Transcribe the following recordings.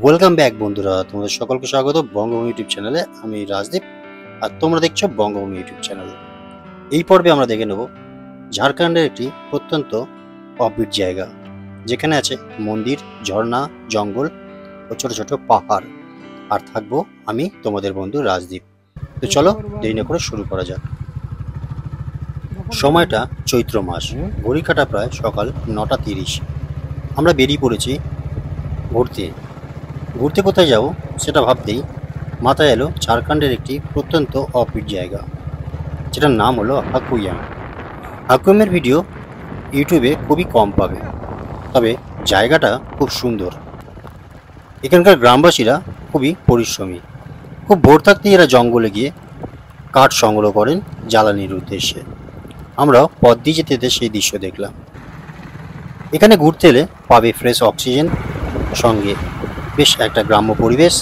Welcome back বন্ধুরা, তোমাদের সকলকে স্বাগত বঙ্গভূমি ইউটিউব চ্যানেলে। আমি রাজদীপ আর তোমরা দেখছো বঙ্গভূমি ইউটিউব চ্যানেল। এই পর্বে আমরা দেখে নেব ঝাড়খণ্ডের একটি প্রত্যন্ত অফবিট জায়গা, যেখানে আছে মন্দির, ঝর্ণা, জঙ্গল ও ছোট ছোট পাহাড়। আর থাকবো আমি তোমাদের বন্ধু রাজদীপ। তো চলো দেরি না করে শুরু করা যাক। সময়টা চৈত্র মাস, ঘড়ি কাটা প্রায় সকাল 9:30। আমরা বেরিয়ে পড়েছি ঘুরতে। কোথায় যাব সেটা ভাবতেই মাথায় এলো ঝাড়খণ্ডের একটি প্রত্যন্ত অফবিট জায়গা, যেটার নাম হলো হাকুইয়াম। হাকুইয়ামের ভিডিও ইউটিউবে খুবই কম পাবে, তবে জায়গাটা খুব সুন্দর। এখানকার গ্রামবাসীরা খুবই পরিশ্রমী। খুব ভোর থাকতেই এরা জঙ্গলে গিয়ে কাঠ সংগ্রহ করেন জ্বালানির উদ্দেশ্যে। আমরাও পথ দিয়ে যেতে যেতে সেই দৃশ্য দেখলাম। এখানে ঘুরতে এলে পাবে ফ্রেশ অক্সিজেন, সঙ্গে বেশ একটা গ্রাম্য পরিবেশ,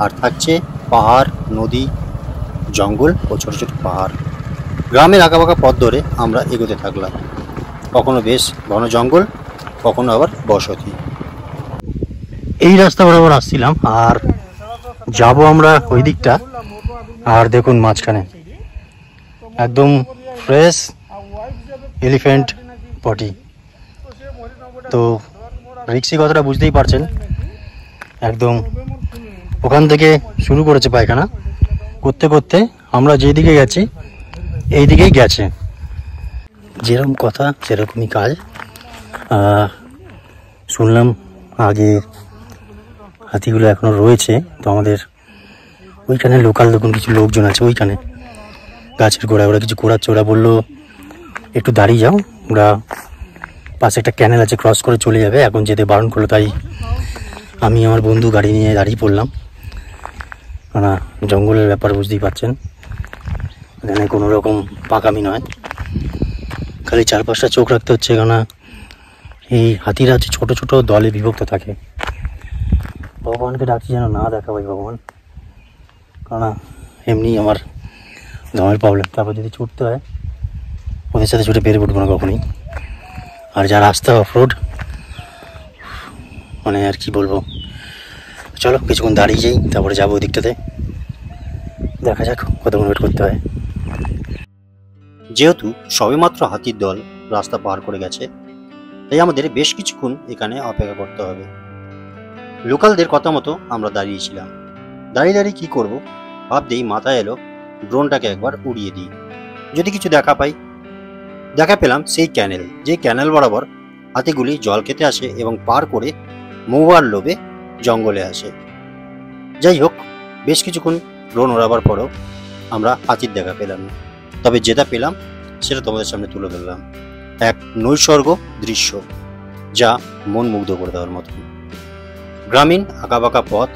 আর থাকছে পাহাড়, নদী, জঙ্গল ও ছোট ছোট পাহাড়। গ্রামের আঁকাবাঁকা পথ ধরে আমরা এগোতে থাকলাম। কখনো বেশ ঘন জঙ্গল, কখনো আবার বসতি। এই রাস্তা বরাবর আসছিলাম আর যাব আমরা ওই দিকটা। আর দেখুন মাঝখানে একদম ফ্রেশ এলিফ্যান্ট পটি। তো রিক্সি কথাটা বুঝতেই পারছেন, একদম ওখান থেকে শুরু করেছে পায়খানা করতে করতে আমরা যেদিকে গেছি এই দিকেই গেছে। যেরকম কথা সেরকমই কাজ। শুনলাম আগে হাতিগুলো এখনো রয়েছে, তো আমাদের ওইখানে লোকাল দেখুন কিছু লোকজন আছে ওইখানে গাছের গোড়ায়, ওরা কিছু ঘোরাচ্ছে। ওরা বললো একটু দাঁড়িয়ে যাও, ওরা পাশে একটা ক্যানেল আছে ক্রস করে চলে যাবে, এখন যেতে বারণ করলো। তাই আমি আমার বন্ধু গাড়ি নিয়ে দাঁড়িয়ে পড়লাম। না, জঙ্গলের ব্যাপার বুঝতেই পারছেন, এখানে কোনো রকম পাকামি নয়, খালি চারপাশটা চোখ রাখতে হচ্ছে। কেননা এই হাতিরা হচ্ছে ছোটো ছোটো দলে বিভক্ত থাকে। ভগবানকে ডাকছি যেন না দেখা ভাই ভগবান, কেননা এমনি আমার দমের প্রবলেম। তারপর যদি ছুটতে হয় ওদের সাথে ছুটে পেরে উঠবো না কখনই। আর যা রাস্তা অফরোড, মানে আর কি বলবো। চলো কিছুক্ষণ দাঁড়িয়ে যাই, তারপরে যাবো ওই দিকটাতে, দেখা যাক কতক্ষণ ওয়েট করতে হয়। যেহেতু সবেমাত্র হাতির দল রাস্তা পার করে গেছে, তাই আমাদের বেশ কিছুক্ষণ এখানে অপেক্ষা করতে হবে। লোকালদের কথা মতো আমরা দাঁড়িয়েছিলাম। দাঁড়িয়ে দাঁড়িয়ে কী করবো ভাবতেই মাথায় এলো ড্রোনটাকে একবার উড়িয়ে দিই, যদি কিছু দেখা পাই। দেখা পেলাম সেই ক্যানেল, যে ক্যানেল বরাবর হাতিগুলি জল খেতে আসে এবং পার করে মৌয়ার লোভে জঙ্গলে আসে। যাই হোক, বেশ কিছুক্ষণ ড্রোন ওড়াবার পরেও আমরা হাতির দেখা পেলাম না, তবে যেটা পেলাম সেটা তোমাদের সামনে তুলে ধরলাম। এক নৈসর্গ দৃশ্য যা মন মুগ্ধ করে দেওয়ার মতো। গ্রামীণ আঁকাবাঁকা পথ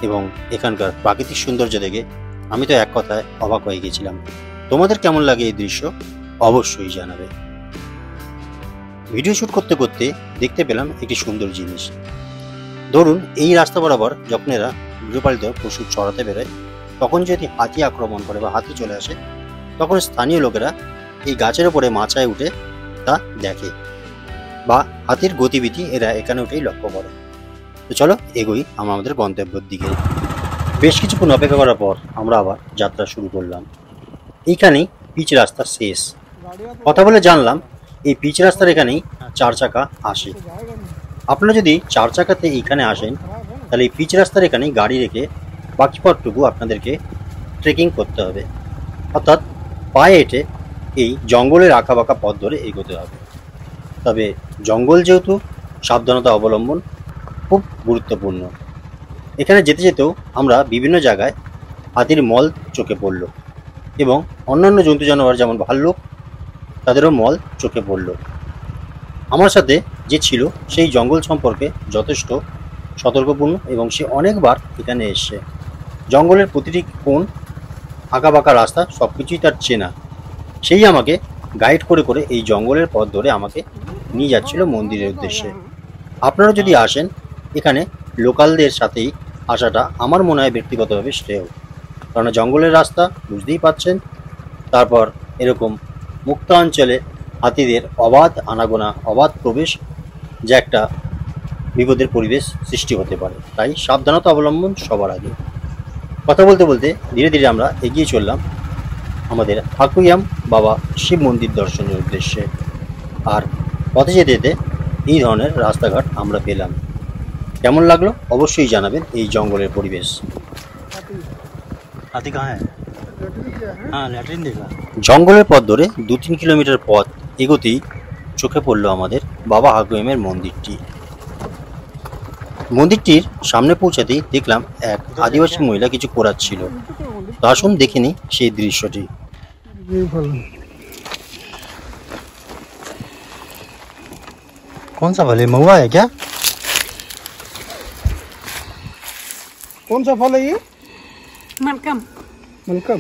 এবং এখানকার প্রাকৃতিক সৌন্দর্য দেখে আমি তো এক কথায় অবাক হয়ে গেছিলাম। তোমাদের কেমন লাগে এই দৃশ্য অবশ্যই জানাবে। ভিডিও শ্যুট করতে করতে দেখতে পেলাম একটি সুন্দর জিনিস। ধরুন এই রাস্তা বরাবর যখন এরা গৃহপালিত পশু চড়াতে বেরোয়, তখন যদি হাতি আক্রমণ করে বা হাতি চলে আসে, তখন স্থানীয় লোকেরা এই গাছের ওপরে মাচায় উঠে তা দেখে, বা হাতির গতিবিধি এরা এখানে উঠেই লক্ষ্য করে। তো চলো এগোই আমরা আমাদের গন্তব্যের দিকে। বেশ কিছুক্ষণ অপেক্ষা করার পর আমরা আবার যাত্রা শুরু করলাম। এইখানেই পিচ রাস্তা শেষ। কথা বলে জানলাম এই পিচ রাস্তার এখানেই 4 চাকা আসে। আপনারা যদি 4 চাকাতে এইখানে আসেন, তাহলে এই পিচ রাস্তার এখানেই গাড়ি রেখে বাকি পথটুকু আপনাদেরকে ট্রেকিং করতে হবে, অর্থাৎ পায়ে হেঁটে এই জঙ্গলের আঁকাবাঁকা পথ ধরে এগোতে হবে। তবে জঙ্গল যেহেতু সাবধানতা অবলম্বন খুব গুরুত্বপূর্ণ। এখানে যেতে যেতেও আমরা বিভিন্ন জায়গায় হাতির মল চোখে পড়ল, এবং অন্যান্য জন্তু জানোয়ার যেমন ভাল্লুক, তাদেরও মল চোখে পড়ল। আমার সাথে যে ছিল সেই জঙ্গল সম্পর্কে যথেষ্ট সতর্কপূর্ণ, এবং সে অনেকবার এখানে এসছে। জঙ্গলের প্রতিটি কোণ, আঁকাবাঁকা রাস্তা সব কিছুই তার চেনা। সেই আমাকে গাইড করে করে এই জঙ্গলের পথ ধরে আমাকে নিয়ে যাচ্ছিল মন্দিরের উদ্দেশ্যে। আপনারা যদি আসেন, এখানে লোকালদের সাথেই আসাটা আমার মনে হয় ব্যক্তিগতভাবে শ্রেয়, কারণ জঙ্গলের রাস্তা বুঝতেই পাচ্ছেন। তারপর এরকম মুক্ত অঞ্চলে হাতিদের অবাধ আনাগোনা, অবাধ প্রবেশ, যা একটা বিপদের পরিবেশ সৃষ্টি হতে পারে, তাই সাবধানতা অবলম্বন সবার আগে। কথা বলতে বলতে ধীরে ধীরে আমরা এগিয়ে চললাম আমাদের হাকুয়াম বাবা শিব মন্দির দর্শনের উদ্দেশ্যে। আর পথে যেতে যেতে এই ধরনের রাস্তাঘাট আমরা পেলাম। কেমন লাগলো অবশ্যই জানাবেন এই জঙ্গলের পরিবেশ। হাতি কাহা হ্যাঁ? হ্যাঁ, ল্যাট্রিন দেখা। জঙ্গলের পথ ধরে 2-3 কিলোমিটার পথ এগোতেই চোখে পড়লো আমাদের বাবা হাকুয়ামের মন্দিরটি। মন্দিরটির সামনে পৌঁছাতেই দেখলাম এক আদিবাসী মহিলা কিছু করাচ্ছিল। তো আসুন দেখে নিই সেই দৃশ্যটি। कौन सा फल है? महुआ है क्या? कौन सा फल है ये? मलकम। मलकम।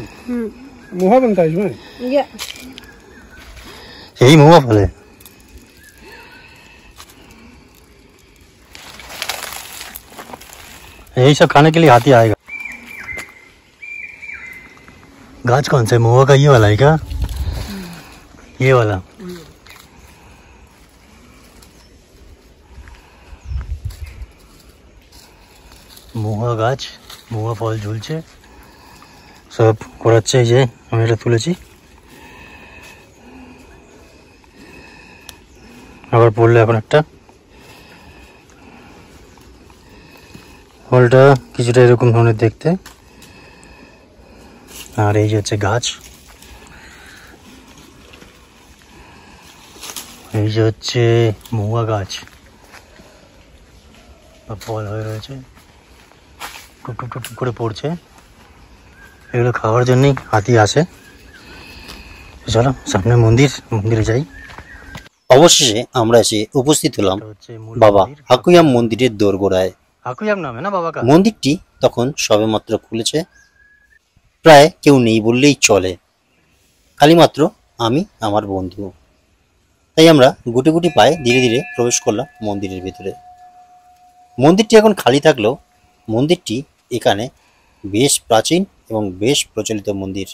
मुहा बनता है इसमें? ये यही महुआ फल है। यही सब खाने के लिए हाथी आएगा। गाछ कौन सा है? महुआ का ये वाला है क्या? ये वाला। মহুয়া গাছ, মহুয়া ফল ঝুলছে, সব করাচ্ছে। এই যে আমি এটা তুলেছি, আবার পড়লো এখন একটা। ফলটা কিছুটা এরকম ধরনের দেখতে। আর এই যে হচ্ছে গাছ, এই যে হচ্ছে মহুয়া গাছ, ফল হয়ে রয়েছে, টুক টুক টুক করে পড়ছে। এগুলো খাওয়ার জন্যই হাতি আসে। চলো সামনে মন্দিরে যাই। অবশেষে আমরা এসে উপস্থিত হলাম বাবা হাকুয়াম মন্দিরের দোরগোড়ায়। হাকুয়াম নামে না বাবা? মন্দিরটি তখন সবেমাত্র খুলেছে, প্রায় কেউ নেই বললেই চলে, খালি মাত্র আমি আমার বন্ধু। তাই আমরা গুটি গুটি পায়ে ধীরে ধীরে প্রবেশ করলাম মন্দিরের ভিতরে। মন্দিরটি এখন খালি থাকলেও মন্দিরটি এখানে বেশ প্রাচীন এবং বেশ প্রচলিত মন্দির।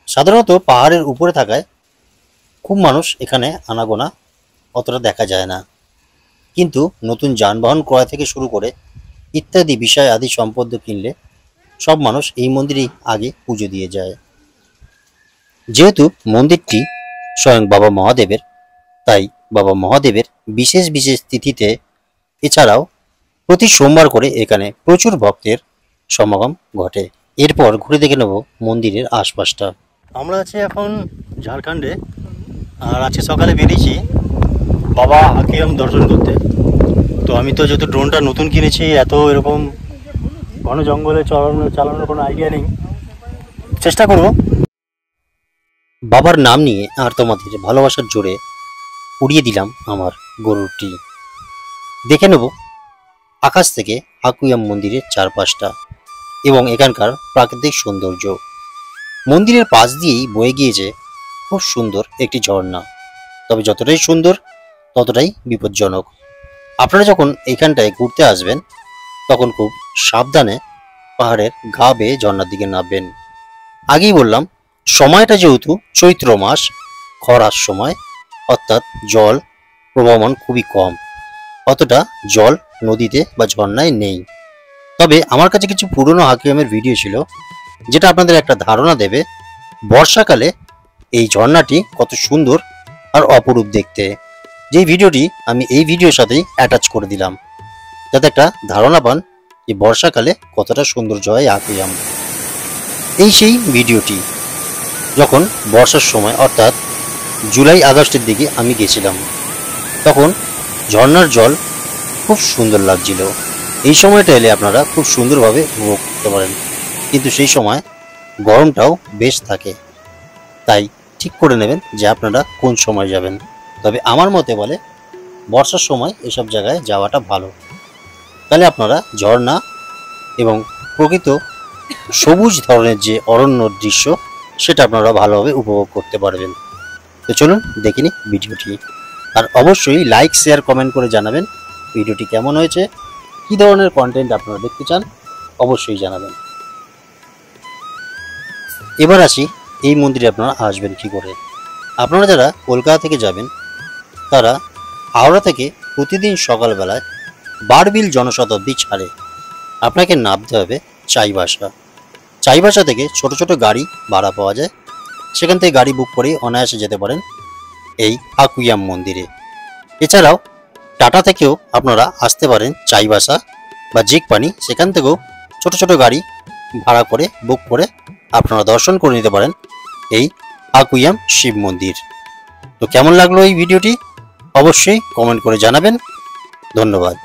সাধারণত পাহাড়ের উপরে থাকায় খুব মানুষ এখানে আনাগোনা অতটা দেখা যায় না, কিন্তু নতুন যানবাহন ক্রয় থেকে শুরু করে ইত্যাদি বিষয় আদি সম্পদ কিনলে সব মানুষ এই মন্দিরেই আগে পুজো দিয়ে যায়। যেহেতু মন্দিরটি স্বয়ং বাবা মহাদেবের, তাই বাবা মহাদেবের বিশেষ বিশেষ তিথিতে এছাড়াও প্রতি সোমবার করে এখানে প্রচুর ভক্তের সমাগম ঘটে। এরপর ঘুরে দেখে নেব মন্দিরের আশপাশটা। আমরা আছি এখন ঝাড়খণ্ডে, আর আজকে সকালে বেরিয়েছি বাবা হাকুয়াম দর্শন করতে। তো আমি তো যেহেতু ড্রোনটা নতুন কিনেছি, এত এরকম ঘন জঙ্গলে চালানোর কোনো আইডিয়া নেই, চেষ্টা করব। বাবার নাম নিয়ে আর তোমাদের ভালোবাসার জোরে উড়িয়ে দিলাম আমার গরুরটি। দেখে নেব আকাশ থেকে হাকুয়াম মন্দিরের চারপাশটা এবং এখানকার প্রাকৃতিক সৌন্দর্য। মন্দিরের পাশ দিয়েই বয়ে গিয়েছে খুব সুন্দর একটি ঝর্ণা, তবে যতটাই সুন্দর ততটাই বিপজ্জনক। আপনারা যখন এইখানটায় ঘুরতে আসবেন তখন খুব সাবধানে পাহাড়ের গা বেয়ে ঝর্ণার দিকে নামবেন। আগেই বললাম সময়টা যেহেতু চৈত্র মাস, খরার সময়, অর্থাৎ জল প্রবাহমান খুবই কম, অতটা জল নদীতে বা ঝর্ণায় নেই। তবে আমার কাছে কিছু পুরনো হাকুয়ামের ভিডিও ছিল যেটা আপনাদের একটা ধারণা দেবে বর্ষাকালে এই ঝর্ণাটি কত সুন্দর আর অপরূপ দেখতে। যেই ভিডিওটি আমি এই ভিডিওর সাথেই অ্যাটাচ করে দিলাম, যাতে একটা ধারণা পান যে বর্ষাকালে কতটা সৌন্দর্য হয় হাকুয়াম। এই সেই ভিডিওটি যখন বর্ষার সময় অর্থাৎ জুলাই আগস্টের দিকে আমি গেছিলাম, তখন ঝর্ণার জল খুব সুন্দর লাগছিল। এই সময়টা এলে আপনারা খুব সুন্দরভাবে উপভোগ করতে পারেন, কিন্তু সেই সময় গরমটাও বেশ থাকে, তাই ঠিক করে নেবেন যে আপনারা কোন সময় যাবেন। তবে আমার মতে বলে বর্ষার সময় এসব জায়গায় যাওয়াটা ভালো, তাহলে আপনারা ঝর্ণা এবং প্রকৃত সবুজ ধরনের যে অরণ্য দৃশ্য সেটা আপনারা ভালোভাবে উপভোগ করতে পারবেন। তো চলুন দেখে নিই ভিডিওটি, আর অবশ্যই লাইক শেয়ার কমেন্ট করে জানাবেন ভিডিওটি কেমন হয়েছে, কী ধরনের কন্টেন্ট আপনারা দেখতে চান অবশ্যই জানাবেন। এবার আসি এই মন্দিরে আপনারা আসবেন কি করে। আপনারা যারা কলকাতা থেকে যাবেন তারা হাওড়া থেকে প্রতিদিন সকালবেলায় বারবিল জনশতাব্দী ছাড়ে আপনাকে নামতে হবে চাইবাসা। চাইবাসা থেকে ছোট ছোট গাড়ি ভাড়া পাওয়া যায়, সেখান থেকে গাড়ি বুক করে অনায়াসে যেতে পারেন এই আকুইয়াম মন্দিরে। এছাড়াও টাটা থেকেও আপনারা আসতে পারেন চাইবাসা বা জিকপানি, সেখান থেকেও ছোট ছোট গাড়ি ভাড়া করে বুক করে আপনারা দর্শন করে নিতে পারেন এই আকুইয়াম শিব মন্দির। তো কেমন লাগলো এই ভিডিওটি অবশ্যই কমেন্ট করে জানাবেন। ধন্যবাদ।